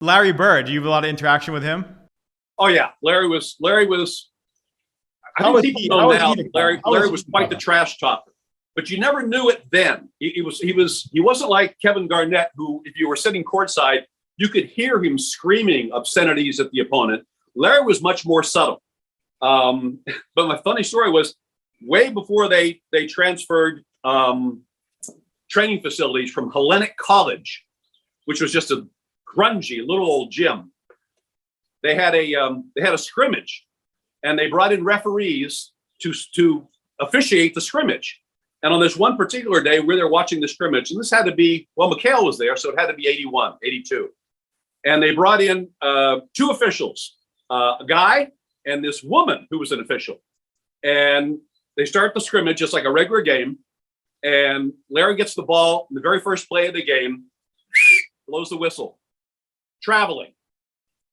Larry Bird, do you have a lot of interaction with him? Oh yeah, Larry was. I How think was people he? know How was now. he? Larry was quite the trash talker, but you never knew it then. He wasn't like Kevin Garnett, who, if you were sitting courtside, you could hear him screaming obscenities at the opponent. Larry was much more subtle. But my funny story was, way before they transferred training facilities from Hellenic College, which was just a grungy little old gym. They had a scrimmage, and they brought in referees to officiate the scrimmage. And on this one particular day, where they're watching the scrimmage, and this had to be, well, McHale was there, so it had to be 81, 82. And they brought in two officials, a guy and this woman who was an official. And they start the scrimmage just like a regular game. And Larry gets the ball in the very first play of the game, blows the whistle. Traveling.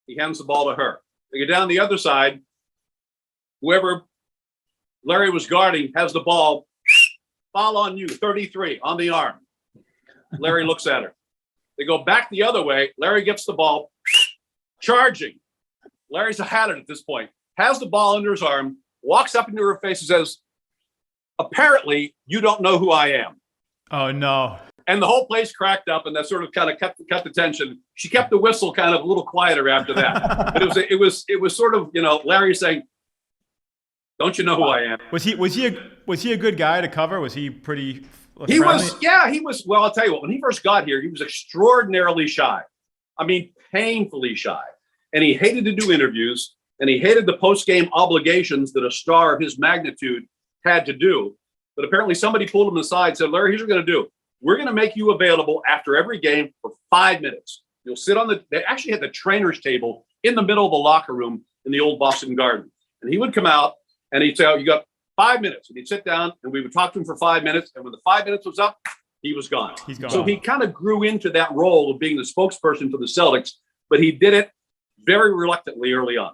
He hands the ball to her. They go down the other side. Whoever Larry was guarding has the ball. Foul on you, 33, on the arm. Larry looks at her. They go back the other way. Larry gets the ball, charging. Larry's had it at this point. Has the ball under his arm, walks up into her face and says, "Apparently, you don't know who I am." Oh, no. And the whole place cracked up, and that sort of kind of cut the tension. She kept the whistle kind of a little quieter after that. But it was sort of, Larry saying, "Don't you know who I am?" Was he a good guy to cover? Was he pretty He friendly? he was. Well, I'll tell you what, when he first got here, he was extraordinarily shy. I mean, painfully shy. And he hated to do interviews, and he hated the post-game obligations that a star of his magnitude had to do. But apparently somebody pulled him aside and said, "Larry, here's what we're going to do. We're going to make you available after every game for 5 minutes. You'll sit they actually had the trainer's table in the middle of the locker room in the old Boston Garden. And he would come out and he'd say, "Oh, you got 5 minutes." And he'd sit down and we would talk to him for 5 minutes. And when the 5 minutes was up, he was gone. He's gone. So he kind of grew into that role of being the spokesperson for the Celtics, but he did it very reluctantly early on.